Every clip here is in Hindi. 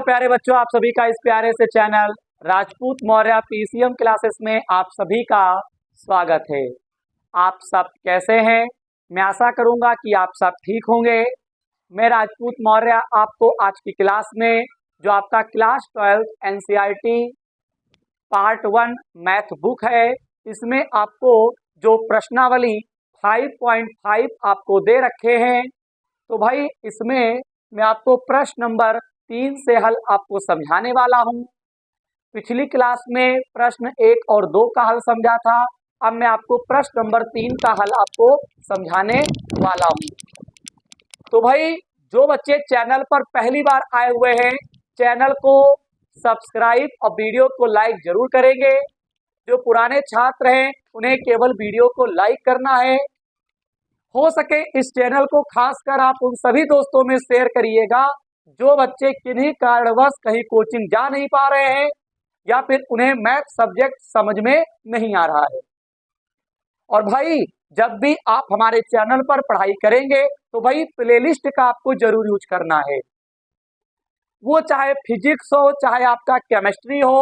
प्यारे बच्चों, आप सभी का इस प्यारे से channel Rajput Maurya PCM classes में आप सभी का स्वागत है। आप सब कैसे हैं? मैं आशा करूंगा कि आप सब ठीक होंगे। मैं राजपूत मौर्य आपको आज की क्लास में जो आपका class 12 NCERT part 1 math book है, इसमें आपको जो प्रश्नावली 5.5 आपको दे रखे हैं, तो भाई इसमें मैं आपको प्रश्न नंबर 3 से हल आपको समझाने वाला हूं। पिछली क्लास में प्रश्न 1 और 2 का हल समझा था, अब मैं आपको प्रश्न नंबर 3 का हल आपको समझाने वाला हूं। तो भाई जो बच्चे चैनल पर पहली बार आए हुए हैं, चैनल को सब्सक्राइब और वीडियो को लाइक जरूर करेंगे। जो पुराने छात्र हैं उन्हें केवल वीडियो को लाइक करना है। हो सके इस चैनल को खासकर आप उन सभी दोस्तों में शेयर करिएगा जो बच्चे किन्हीं कारणवश कहीं कोचिंग जा नहीं पा रहे हैं या फिर उन्हें मैथ सब्जेक्ट समझ में नहीं आ रहा है। और भाई जब भी आप हमारे चैनल पर पढ़ाई करेंगे तो भाई प्लेलिस्ट का आपको जरूर यूज करना है। वो चाहे फिजिक्स हो, चाहे आपका केमिस्ट्री हो,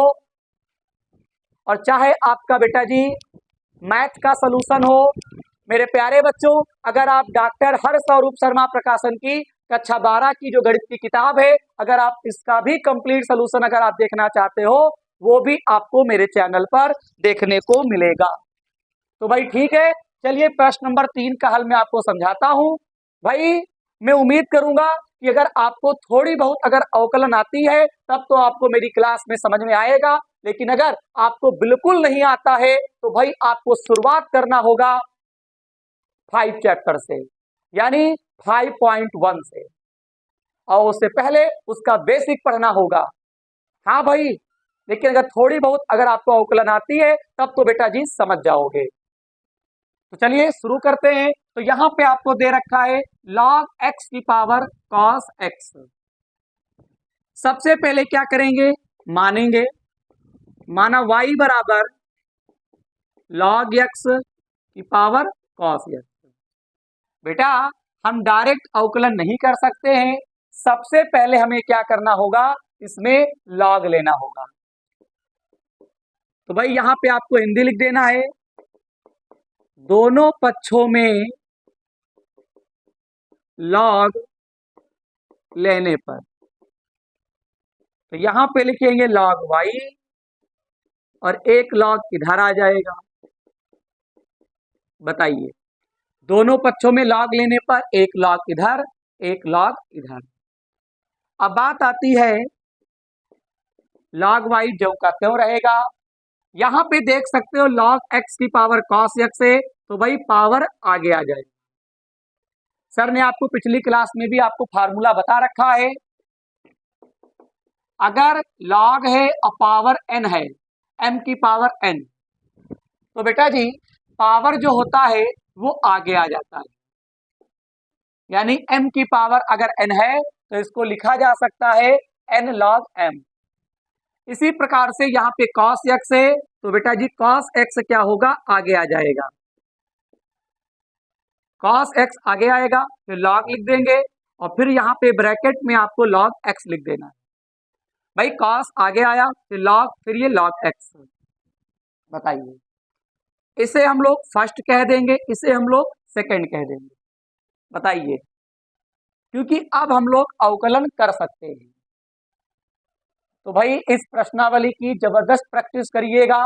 और चाहे आपका बेटा जी मैथ का सलूशन हो। मेरे प्यारे बच्चों, अगर आप डॉक्टर हर्षस्वरूप शर्मा प्रकाशन की कक्षा 12 की जो गणित की किताब है, अगर आप इसका भी कंप्लीट सलूशन अगर आप देखना चाहते हो, वो भी आपको मेरे चैनल पर देखने को मिलेगा। तो भाई ठीक है, चलिए प्रश्न नंबर 3 का हल मैं आपको समझाता हूं। भाई मैं उम्मीद करूंगा कि अगर आपको थोड़ी बहुत अगर अवकलन आती है तब तो आपको मेरी क्लास में समझ में आएगा, लेकिन अगर आपको बिल्कुल नहीं आता है तो भाई आपको शुरुआत करना होगा 5 चैप्टर से, यानी 5.1 से, और उससे पहले उसका बेसिक पढ़ना होगा। हाँ भाई, लेकिन अगर थोड़ी बहुत अगर आपको अवकलन आती है तब तो बेटा जी समझ जाओगे। तो चलिए शुरू करते हैं। तो यहां पे आपको दे रखा है log x की पावर cos x। सबसे पहले क्या करेंगे, मानेंगे, माना y बराबर log x की पावर cos x। बेटा हम डायरेक्ट अवकलन नहीं कर सकते हैं, सबसे पहले हमें क्या करना होगा, इसमें log लेना होगा। तो भाई यहां पे आपको हिंदी लिख देना है, दोनों पक्षों में log लेने पर, तो यहां पे लिखेंगे log y और एक log इधर आ जाएगा। बताइए, दोनों पक्षों में log लेने पर एक log इधर, एक log इधर। अब बात आती है log y जो का क्यों रहेगा। यहां पे देख सकते हो log x की पावर cos x है, तो भाई पावर आगे आ जाएगी। सर ने आपको पिछली क्लास में भी आपको फार्मूला बता रखा है, अगर log है और पावर n है, m की पावर n, तो बेटा जी पावर जो होता है वो आगे आ जाता है, यानी m की पावर अगर n है तो इसको लिखा जा सकता है n log m। इसी प्रकार से यहाँ पे cos x है, तो बेटा जी cos x क्या होगा, आगे आ जाएगा। cos x आगे आएगा, फिर log लिख देंगे और फिर यहाँ पे ब्रैकेट में आपको log x लिख देना है। भाई cos आगे आया, फिर log, फिर ये log x। बताइए, इसे हम लोग फर्स्ट कह देंगे, इसे हम लोग सेकंड कह देंगे। बताइए, क्योंकि अब हम लोग अवकलन कर सकते हैं। तो भाई इस प्रश्नावली की जबरदस्त प्रैक्टिस करिएगा।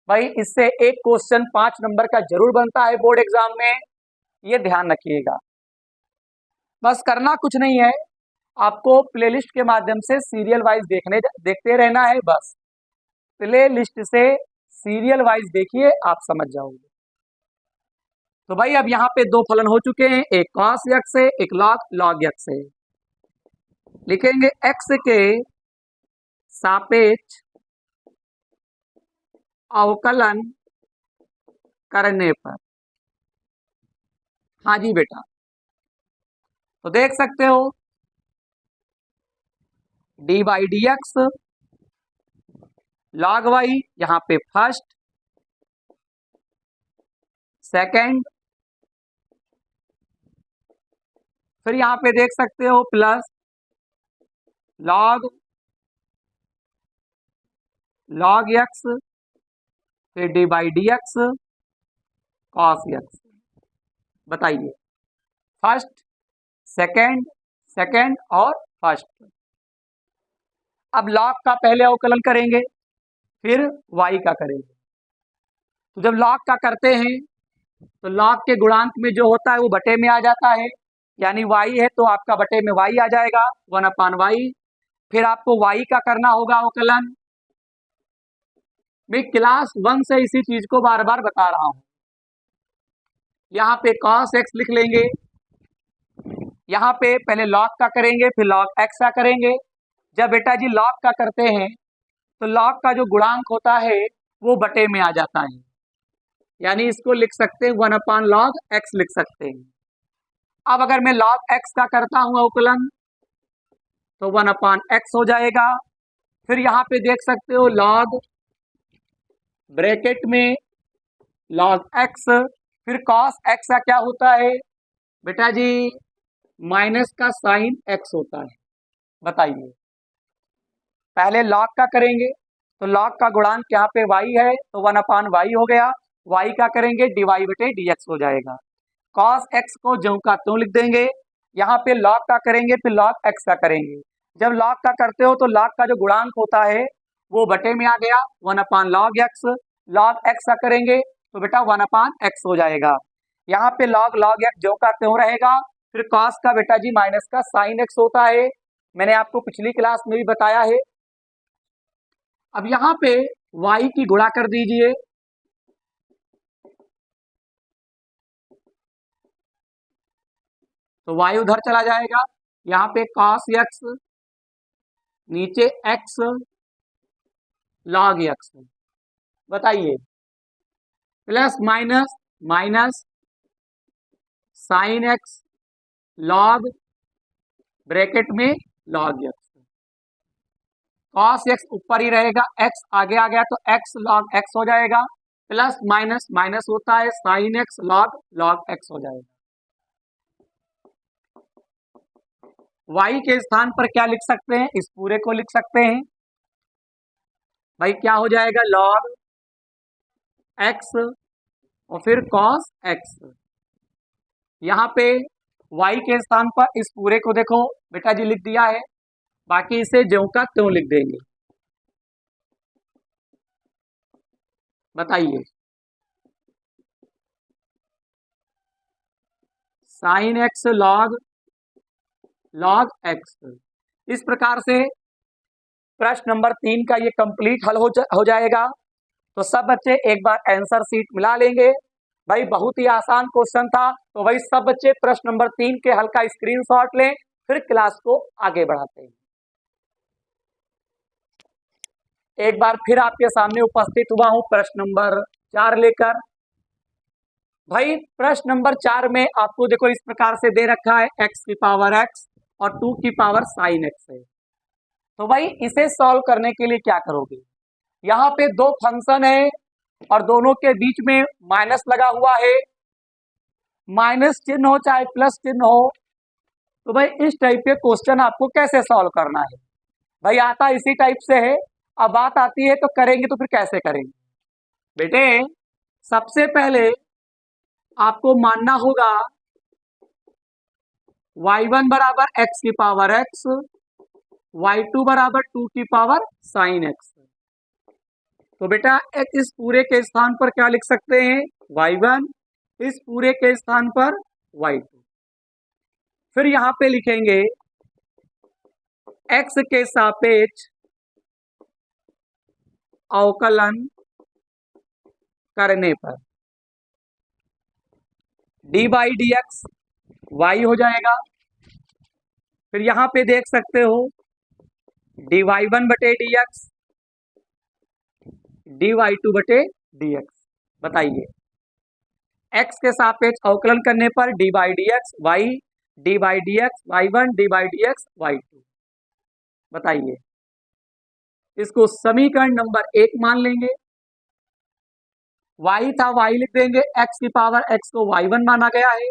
भाई इससे एक क्वेश्चन 5 नंबर का जरूर बनता है बोर्ड एग्जाम में, ये ध्यान रखिएगा। बस करना कुछ नहीं है, आपको प्लेलिस्ट के माध्यम से सीरियल वाइज देखते रहना है। बस प्ले लिस्ट से सीरियल वाइज देखिए, आप समझ जाओगे। तो भाई अब यहाँ पे दो फलन हो चुके हैं, एक cos x है, एक log x है। लिखेंगे x के सापेक्ष अवकलन करने पर। हाँ जी बेटा, तो देख सकते हो D by d x log y, यहां पे फर्स्ट, सेकंड, फिर यहां पे देख सकते हो प्लस log लॉग एक्स, फिर D by d x cos x. बताइए, फर्स्ट, सेकेंड, सेकेंड और फर्स्ट। अब लॉग का पहले अवकलन करेंगे, फिर वाई का करेंगे। तो जब लॉग का करते हैं तो लॉग के गुणांक में जो होता है वो बटे में आ जाता है, यानी वाई है तो आपका बटे में वाई आ जाएगा, 1/y। फिर आपको वाई का करना होगा अवकलन। मैं क्लास 1 से इसी चीज को बार बार बता रहा हूं। यहाँ पे cos x लिख लेंगे, यहाँ पे पहले log का करेंगे, फिर log x का करेंगे। जब बेटा जी log का करते हैं तो log का जो गुणांक होता है वो बटे में आ जाता है, यानी इसको लिख सकते हैं 1/log x लिख सकते हैं। अब अगर मैं log x का करता हूं अवकलन तो 1/x हो जाएगा। फिर यहाँ पे देख सकते हो log ब्रैकेट में log x, फिर cos x का क्या होता है बेटा जी, माइनस का साइन x होता है। बताइए, पहले log का करेंगे तो log का गुणांक यहाँ पे y है तो 1/y हो गया, y का करेंगे dy बटे dx हो जाएगा। cos x को ज्यों का त्यों लिख देंगे, यहाँ पे log का करेंगे फिर log x का करेंगे। जब log का करते हो तो log का जो गुणांक होता है वो बटे में आ गया, 1/log x। log x का करेंगे तो बेटा 1/x हो जाएगा। यहाँ पे log x ज्यों का त्यों रहेगा। फिर cos का बेटा जी माइनस का साइन x होता है, मैंने आपको पिछली क्लास में भी बताया है। अब यहाँ पे y की गुणा कर दीजिए, तो y उधर चला जाएगा, यहाँ पे cos x, नीचे x log x। बताइए, plus minus minus sine x log bracket में log x। cos x ऊपर ही रहेगा, x आगे आ गया तो x log x हो जाएगा, प्लस माइनस माइनस होता है साइन x log x हो जाएगा। y के स्थान पर क्या लिख सकते हैं, इस पूरे को लिख सकते हैं भाई, क्या हो जाएगा log x और फिर cos x। यहाँ पे y के स्थान पर इस पूरे को देखो बेटा जी लिख दिया है, बाकी इसे ज्यों का त्यों लिख देंगे। बताइए, साइन x log x। इस प्रकार से प्रश्न नंबर 3 का ये कंप्लीट हल हो जाएगा। तो सब बच्चे एक बार आंसर शीट मिला लेंगे। भाई बहुत ही आसान क्वेश्चन था, तो भाई सब बच्चे प्रश्न नंबर 3 के हल का स्क्रीनशॉट लें, फिर क्लास को आगे बढ़ाते हैं। एक बार फिर आपके सामने उपस्थित हुआ हूं प्रश्न नंबर 4 लेकर। भाई प्रश्न नंबर 4 में आपको देखो इस प्रकार से दे रखा है x की पावर x और 2 की पावर साइन x है। तो भाई इसे सॉल्व करने के लिए क्या करोगे, यहाँ पे दो फंक्शन है और दोनों के बीच में माइनस लगा हुआ है, माइनस चिन्ह हो चाहे प्लस चिन्ह हो, तो भाई इस टाइप के क्वेश्चन आपको कैसे सॉल्व करना है। भाई आता इसी टाइप से है, अब बात आती है तो करेंगे तो फिर कैसे करेंगे। बेटे सबसे पहले आपको मानना होगा y1 बराबर x की पावर x, y2 बराबर 2 की पावर साइन x। तो बेटा x इस पूरे के स्थान पर क्या लिख सकते हैं, y1, इस पूरे के स्थान पर y2। फिर यहां पे लिखेंगे x के सापेक्ष अवकलन करने पर d by d x y हो जाएगा। फिर यहां पे देख सकते हो डी वाई 1 बटे डी एक्स, डी वाई 2 बटे डी एक्स। बताइए, x के सापेक्ष अवकलन करने पर d by d x y, d by d x y 1, d by d x y 2। बताइए, इसको समीकरण नंबर 1 मान लेंगे। y था y लिख देंगे, x की पावर x को y1 माना गया है,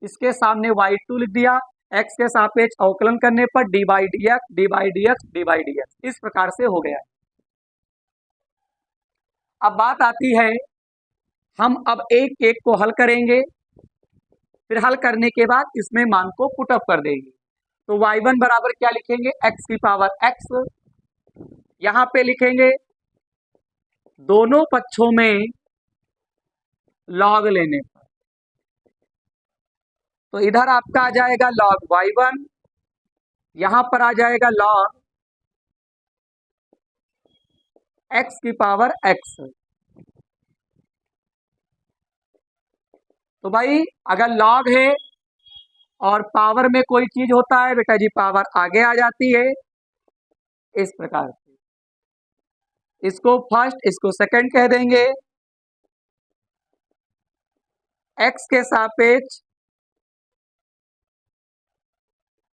इसके सामने y2 लिख दिया, x के सापेक्ष अवकलन करने पर d by d x, D by d x, D by d x, इस प्रकार से हो गया। अब बात आती है, हम अब एक एक को हल करेंगे, फिर हल करने के बाद इसमें मान को पुटअप कर देंगे। तो y1 बराबर क्या लिखेंगे, x की पावर x, यहां पे लिखेंगे दोनों पक्षों में लॉग लेने पर, तो इधर आपका आ जाएगा log y1, यहां पर आ जाएगा log x की पावर x। तो भाई अगर log है और पावर में कोई चीज होता है बेटा जी, पावर आगे आ जाती है इस प्रकार से। इसको फर्स्ट, इसको सेकंड कह देंगे। x के सापेक्ष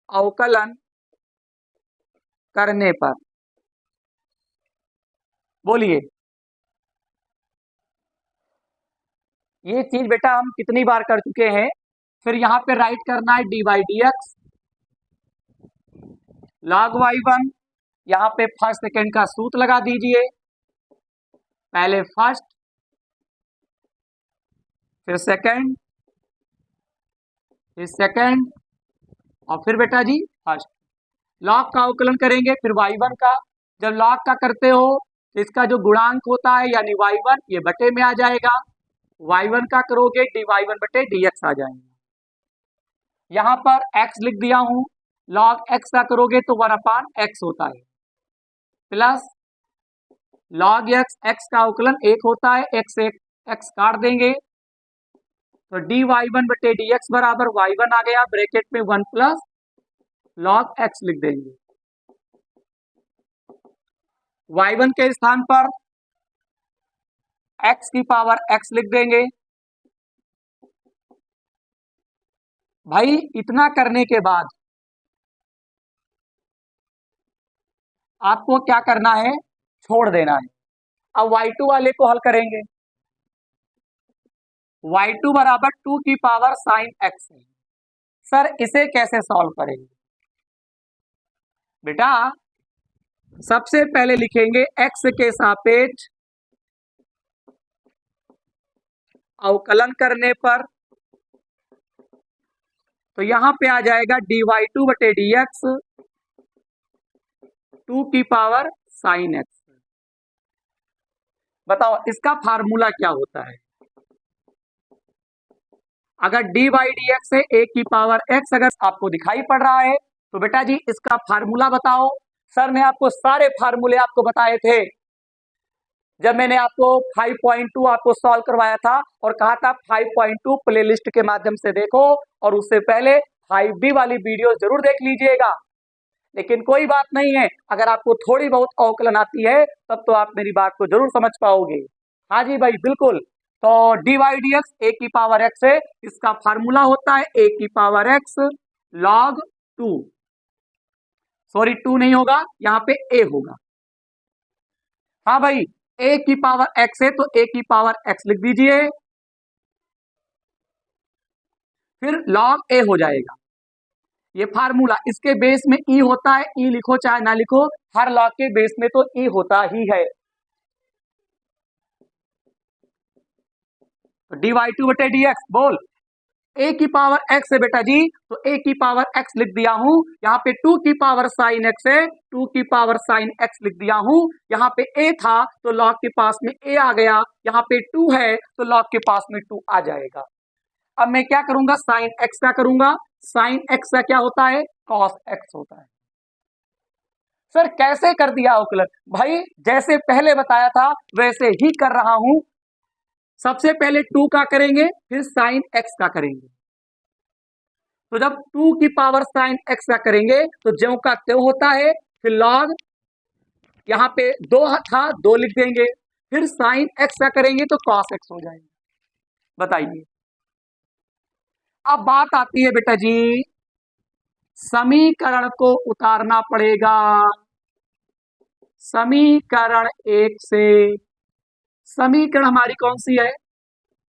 अवकलन करने पर, बोलिए ये चीज बेटा हम कितनी बार कर चुके हैं। फिर यहां पे राइट करना है dy dx log y1, यहां पे फर्स्ट सेकंड का सूत्र लगा दीजिए, पहले फर्स्ट फिर सेकंड फिर सेकंड और फिर बेटा जी फर्स्ट। लॉग का अवकलन करेंगे फिर y1 का, जब लॉग का करते हो तो इसका जो गुणांक होता है यानी y1 ये बटे में आ जाएगा, y1 का करोगे dy1 बटे dx आ जाएगा। यहां पर x लिख दिया हूं, log x का करोगे तो 1/x होता है, प्लस log x, x का अवकलन 1 होता है, x से x काट देंगे तो dy1 बटे dx बराबर y1 आ गया, ब्रैकेट में 1 प्लस log x लिख देंगे। y1 के स्थान पर x की पावर x लिख देंगे। भाई इतना करने के बाद आपको क्या करना है, छोड़ देना है। अब y2 वाले को हल करेंगे, y2 बराबर 2 की पावर साइन x है। सर इसे कैसे सॉल्व करेंगे बेटा, सबसे पहले लिखेंगे x के सापेक्ष अवकलन करने पर, तो यहां पे आ जाएगा dy2 बटे dx 2 की पावर साइन x। बताओ इसका फार्मूला क्या होता है, अगर dy dx है a की पावर x अगर आपको दिखाई पड़ रहा है तो बेटा जी इसका फार्मूला बताओ। सर ने आपको सारे फार्मूले आपको बताए थे जब मैंने आपको 5.2 आपको सॉल्व करवाया था और कहा था 5.2 प्लेलिस्ट के माध्यम से देखो, और उससे पहले 5B वाली वीडियो जरूर देख लीजिएगा। लेकिन कोई बात नहीं है, अगर आपको थोड़ी बहुत अवकलन आती है तब तो आप मेरी बात को जरूर समझ पाओगे। हाँ जी भाई बिल्कुल। तो dy dx a की पावर x है, इसका फार्मूला होता है a की पावर x log 2, सॉरी 2 नहीं होगा यहां पे a होगा। हाँ भाई a की पावर x है तो a की पावर x लिख दीजिए, फिर log a हो जाएगा। ये फार्मूला इसके बेस में e होता है, e लिखो चाहे ना लिखो, हर लॉग के बेस में तो e होता ही है। तो dy2 बटे dx बोल a की पावर x है बेटा जी, तो a की पावर x लिख दिया हूं, यहाँ पे 2 की पावर साइन x है, 2 की पावर साइन x लिख दिया हूं। यहाँ पे a था तो log के पास में a आ गया, यहाँ पे 2 है तो log के पास में 2 आ जाएगा। अब मैं क्या करूंगा, साइन x का करूंगा, साइन x का क्या होता है, कॉस x होता है। सर कैसे कर दिया अवकलन, भाई जैसे पहले बताया था वैसे ही कर रहा हूं। सबसे पहले 2 का करेंगे फिर साइन x का करेंगे, तो जब 2 की पावर साइन x का करेंगे तो ज्यों का त्यों होता है, फिर लॉग यहां पे 2 था 2 लिख देंगे, फिर साइन x का करेंगे तो कॉस x हो जाएगा। बताइए अब बात आती है बेटा जी, समीकरण को उतारना पड़ेगा। समीकरण 1 से समीकरण हमारी कौन सी है,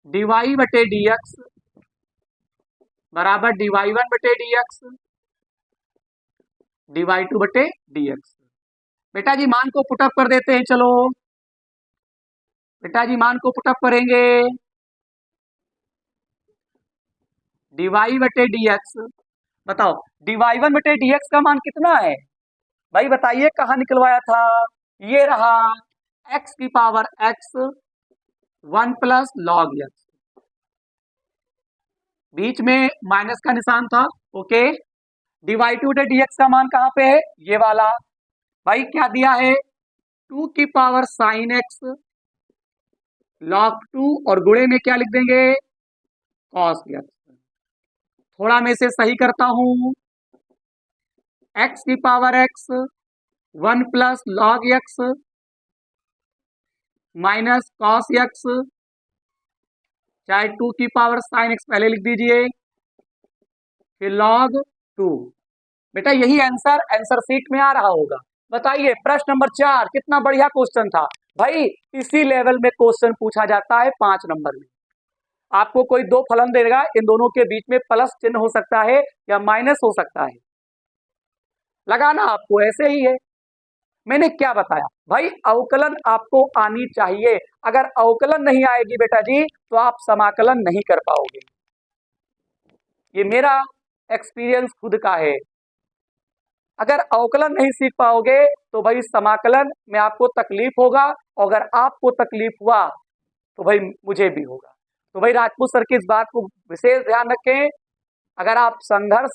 dy बटे dx बराबर dy1 बटे dx dy2 बटे dx। बेटा जी मान को पुटअप कर देते हैं, चलो बेटा जी मान को पुटअप करेंगे, dy बटे dx। बताओ dy1 बटे dx का मान कितना है भाई, बताइए कहाँ निकलवाया था, ये रहा x की power x 1 plus log x, बीच में माइनस का निशान था। ओके, dy2 बटे dx का मान कहाँ पे है, ये वाला। भाई क्या दिया है, 2 की पावर साइन x log 2 और गुणे में क्या लिख देंगे, cos x। थोड़ा मैं इसे सही करता हूं, x की power x 1 plus log x minus cos x, चाहे 2 की पावर साइन x पहले लिख दीजिए, फिर लॉग 2। बेटा यही आंसर शीट में आ रहा होगा। बताइए प्रश्न नंबर 4, कितना बढ़िया क्वेश्चन था भाई। इसी लेवल में क्वेश्चन पूछा जाता है 5 नंबर में। आपको कोई दो फलन देगा, इन दोनों के बीच में प्लस चिन्ह हो सकता है या माइनस हो सकता है, लगाना आपको ऐसे ही है। मैंने क्या बताया भाई, अवकलन आपको आनी चाहिए। अगर अवकलन नहीं आएगी बेटा जी तो आप समाकलन नहीं कर पाओगे, ये मेरा एक्सपीरियंस खुद का है। अगर अवकलन नहीं सीख पाओगे तो भाई समाकलन में आपको तकलीफ होगा, और अगर आपको तकलीफ हुआ तो भाई मुझे भी होगा। तो भाई राजपूत सर की इस बात को विशेष ध्यान रखें। अगर आप संघर्ष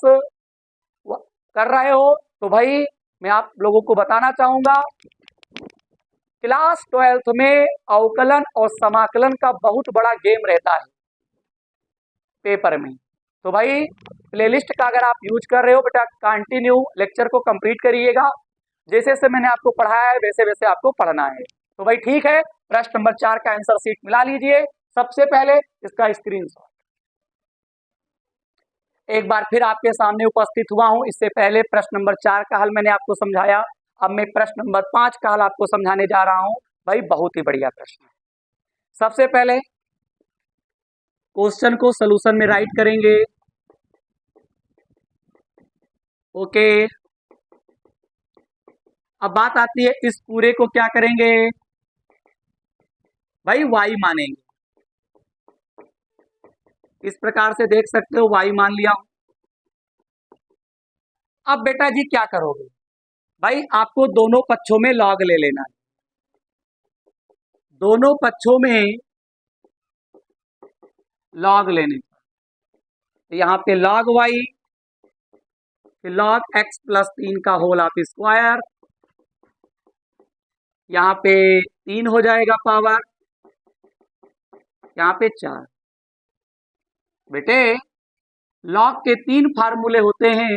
कर रहे हो तो भाई मैं आप लोगों को बताना चाहूंगा, क्लास 12th में अवकलन और समाकलन का बहुत बड़ा गेम रहता है पेपर में। तो भाई प्लेलिस्ट का अगर आप यूज कर रहे हो बेटा, कंटिन्यू लेक्चर को कंप्लीट करिएगा, जैसे जैसे मैंने आपको पढ़ाया है वैसे वैसे आपको पढ़ना है। तो भाई ठीक है, प्रश्न नंबर 4 का आंसर शीट मिला लीजिए। सबसे पहले इसका स्क्रीनशॉट। एक बार फिर आपके सामने उपस्थित हुआ हूं। इससे पहले प्रश्न नंबर 4 का हल मैंने आपको समझाया, अब मैं प्रश्न नंबर 5 का हल आपको समझाने जा रहा हूं। भाई बहुत ही बढ़िया प्रश्न है। सबसे पहले क्वेश्चन को सॉल्यूशन में राइट करेंगे। ओके, अब बात आती है इस पूरे को क्या करेंगे भाई, y मानेंगे। इस प्रकार से देख सकते हो y मान लिया हूं। अब बेटा जी क्या करोगे भाई, आपको दोनों पक्षों में log ले लेना है। दोनों पक्षों में log लेने, तो यहां पे log y फिर log x प्लस 3 का होल ऑफ स्क्वायर, यहाँ पे 3 हो जाएगा पावर, यहाँ पे 4। बेटे log के 3 फार्मूले होते हैं,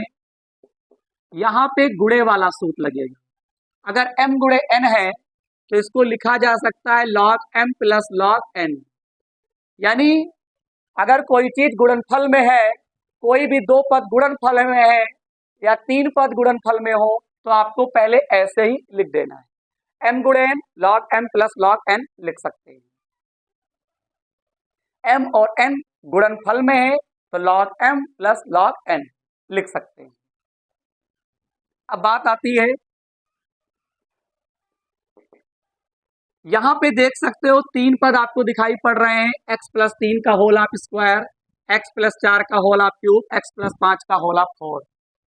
यहाँ पे गुणे वाला सूत्र लगेगा। अगर m गुणे n है तो इसको लिखा जा सकता है log m plus log n। यानी अगर कोई चीज गुणनफल में है, कोई भी दो पद गुणनफल में है या 3 पद गुणनफल में हो, तो आपको पहले ऐसे ही लिख देना है, m गुणे n log m plus log n लिख सकते हैं। m और n गुणनफल में है तो log m plus log n लिख सकते हैं। अब बात आती है, यहां पे देख सकते हो 3 पद आपको दिखाई पड़ रहे हैं, x प्लस 3 का whole of square, x plus 4 का whole of cube, x plus 5 का होल ऑफ 4।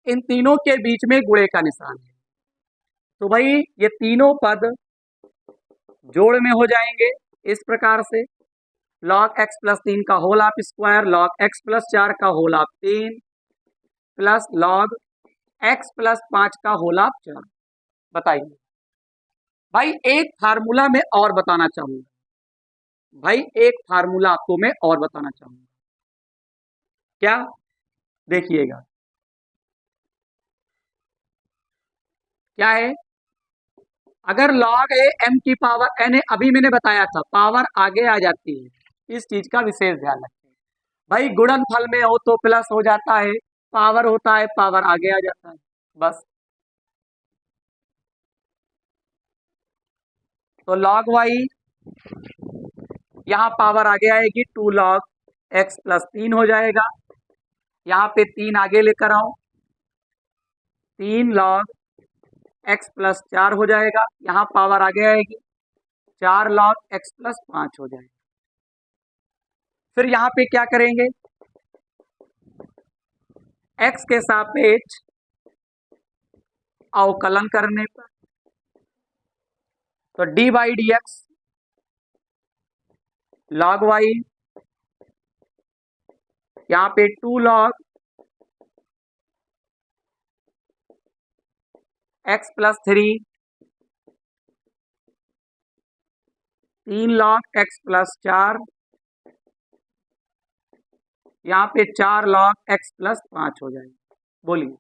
इन तीनों के बीच में गुणे का निशान है। तो भाई ये तीनों पद जोड़ में हो जाएंगे इस प्रकार से, log x प्लस 3 का whole of square log x plus 4 का whole of 3 plus log x plus 5 का होल ऑफ 4। बताइए भाई, एक फार्मूला में और बताना चाहूंगा, भाई एक फार्मूला आपको मैं और बताना चाहूंगा, क्या देखिएगा क्या है। अगर log है m की पावर n है, अभी मैंने बताया था पावर आगे आ जाती है, इस चीज का विशेष ध्यान रखें। भाई गुणनफल में हो तो प्लस हो जाता है, पावर होता है पावर आगे आ जाता है, बस। तो log y, यहाँ पावर आगे आएगी 2 log x प्लस 3 हो जाएगा, यहाँ पे 3 आगे लेकर आओ, 3 log x प्लस 4 हो जाएगा, यहाँ पावर आगे आएगी 4 log x प्लस 5 हो जाएगा। फिर यहां पे क्या करेंगे, x के सापेक्ष अवकलन करने पर तो d by d x log y, यहां पे 2 log x plus 3, 3 log x plus 4, यहां पे 4 log x प्लस 5 हो जाएगा। बोलिए,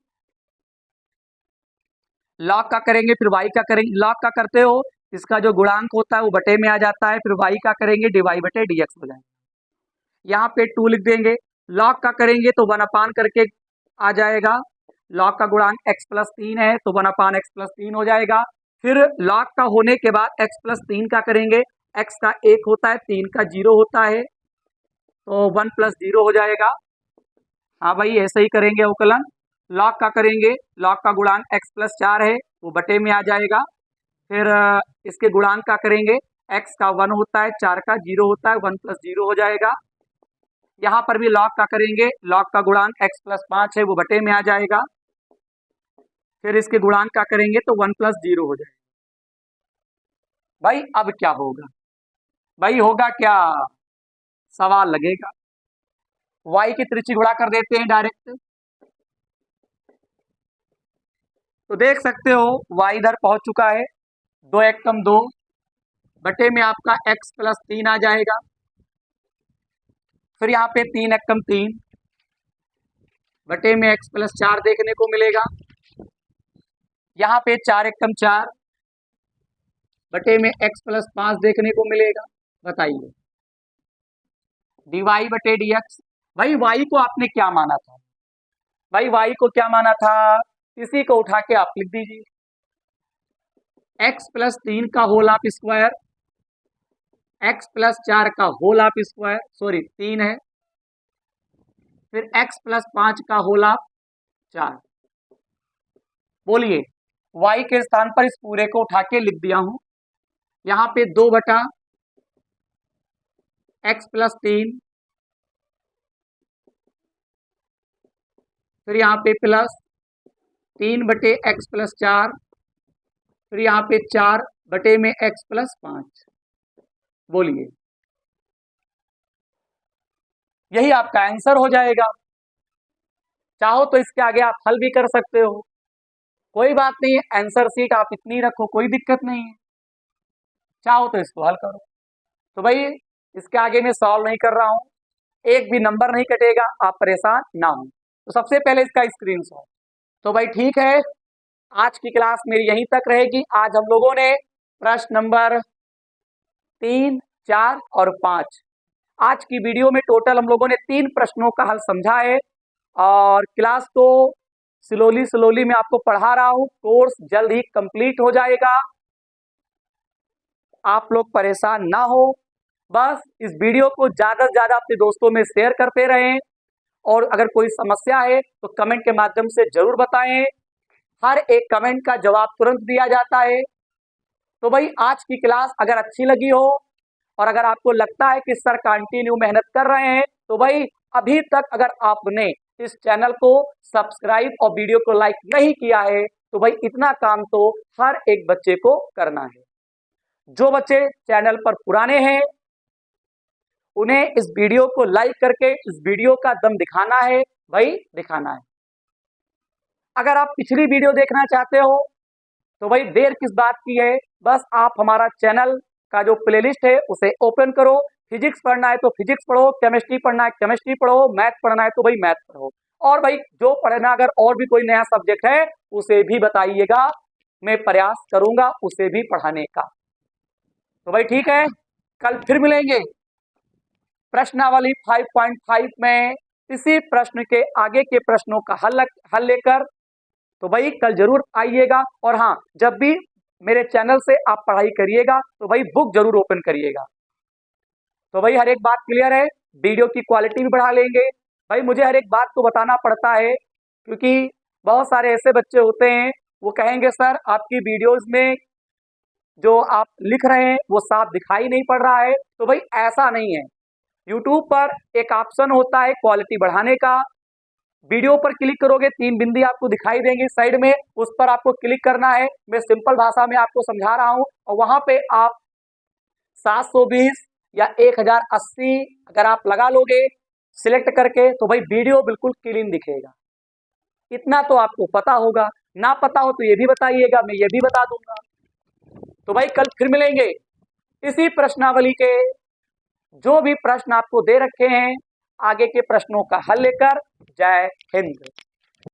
लॉग का करेंगे फिर y का करेंगे, लॉग का करते हो इसका जो गुणांक होता है वो बटे में आ जाता है, फिर y का करेंगे dy बटे dx हो जाएगा। यहाँ पे 2 लिख देंगे, लॉग का करेंगे तो 1 अपान करके आ जाएगा, लॉग का गुणांक x प्लस 3 है तो 1 अपान x प्लस 3 हो जाएगा। फिर लॉग का होने के बाद x प्लस 3 का करेंगे, x का 1 होता है, 3 का 0 होता है तो 1 प्लस 0 हो जाएगा। हाँ भाई ऐसे ही करेंगे अवकलन। लॉग का करेंगे, लॉग का गुणांक x प्लस 4 है वो बटे में आ जाएगा। फिर इसके गुणांक का करेंगे, x का 1 होता है, 4 का 0 होता है, 1 प्लस 0 हो जाएगा। यहाँ पर भी लॉग का करेंगे, लॉग का गुणांक x प्लस 5 है वो बटे में आ जाएगा। फिर इसके गुणांक का करेंगे तो 1 प्लस 0 हो जाएगा। भाई अब क्या होगा, भाई होगा क्या, सवाल लगेगा। y की त्रिज्या गुणा कर देते हैं डायरेक्ट, तो देख सकते हो y इधर पहुंच चुका है, 2 एकम 2 बटे में आपका x प्लस 3 आ जाएगा। फिर यहाँ पे 3 एकम 3 बटे में x प्लस 4 देखने को मिलेगा। यहाँ पे 4 एकम 4 बटे में x प्लस 5 देखने को मिलेगा। बताइए, dy बटे dx। भाई y को आपने क्या माना था, भाई y को क्या माना था, इसी को उठा के आप लिख दीजिए, x प्लस 3 का whole of square, x plus 4 का होल ऑफ स्क्वायर, सॉरी 3 है, फिर x प्लस 5 का होल ऑफ 4। बोलिए, y के स्थान पर इस पूरे को उठा के लिख दिया हूं, यहां पे 2 बटा x प्लस 3, फिर यहाँ पे प्लस 3 बटे x प्लस 4, फिर यहाँ पे 4 बटे में x प्लस 5। बोलिए, यही आपका आंसर हो जाएगा। चाहो तो इसके आगे आप हल भी कर सकते हो, कोई बात नहीं है, आंसर सीट आप इतनी रखो, कोई दिक्कत नहीं है। चाहो तो इसको हल करो। तो भाई इसके आगे मैं सॉल्व नहीं कर रहा हूं, एक भी नंबर नहीं कटेगा, आप परेशान ना हो। तो सबसे पहले इसका स्क्रीनशॉट। तो भाई ठीक है, आज की क्लास मेरी यहीं तक रहेगी। आज हम लोगों ने प्रश्न नंबर 3, 4 और 5, आज की वीडियो में टोटल हम लोगों ने 3 प्रश्नों का हल समझा है, और क्लास को स्लोली मैं आपको पढ़ा रहा हूं। कोर्स जल्द ही कंप्लीट हो जाएगा, आप लोग परेशान ना हो। बस इस वीडियो को ज्यादा से ज्यादा अपने दोस्तों में शेयर करते रहें, और अगर कोई समस्या है तो कमेंट के माध्यम से जरूर बताएं, हर एक कमेंट का जवाब तुरंत दिया जाता है। तो भाई आज की क्लास अगर अच्छी लगी हो, और अगर आपको लगता है कि सर कंटिन्यू मेहनत कर रहे हैं, तो भाई अभी तक अगर आपने इस चैनल को सब्सक्राइब और वीडियो को लाइक नहीं किया है, तो भाई इतना काम तो हर एक बच्चे को करना है। जो बच्चे चैनल पर पुराने हैं उन्हें इस वीडियो को लाइक करके इस वीडियो का दम दिखाना है, भाई दिखाना है। अगर आप पिछली वीडियो देखना चाहते हो तो भाई देर किस बात की है, बस आप हमारा चैनल का जो प्लेलिस्ट है उसे ओपन करो। फिजिक्स पढ़ना है तो फिजिक्स पढ़ो, केमिस्ट्री पढ़ना है केमिस्ट्री पढ़ो, मैथ पढ़ना है तो भाई मैथ पढ़ो, और भाई जो पढ़ना अगर और भी कोई नया सब्जेक्ट है उसे भी बताइएगा, मैं प्रयास करूंगा उसे भी पढ़ाने का। तो भाई ठीक है, कल फिर मिलेंगे प्रश्नावली 5.5 में इसी प्रश्न के आगे के प्रश्नों का हल लेकर। तो भाई कल जरूर आइएगा, और हाँ, जब भी मेरे चैनल से आप पढ़ाई करिएगा तो भाई बुक जरूर ओपन करिएगा। तो भाई हर एक बात क्लियर है, वीडियो की क्वालिटी भी बढ़ा लेंगे। भाई मुझे हर एक बात को बताना पड़ता है, क्योंकि बहुत सारे ऐसे बच्चे होते हैं वो कहेंगे सर आपकी वीडियोस में जो आप लिख रहे हैं वो साफ दिखाई नहीं पड़ रहा है। तो भाई ऐसा नहीं है। यूट्यूब पर एक ऑप्शन होता है क्वालिटी बढ़ाने का। वीडियो पर क्लिक करोगे 3 बिंदी आपको दिखाई देंगे साइड में, उस पर आपको क्लिक करना है। मैं सिंपल भाषा में आपको समझा रहा हूं। और वहां पे आप 720 या 1080 अगर आप लगा लोगे सिलेक्ट करके, तो भाई वीडियो बिल्कुल क्लीन दिखेगा। इतना तो आपको पता होगा। ना पता हो तो ये भी बताइएगा, मैं ये भी बता दूंगा। तो भाई कल फिर मिलेंगे इसी प्रश्नावली के जो भी प्रश्न आपको दे रखे हैं, आगे के प्रश्नों का हल लेकर। जय हिंद।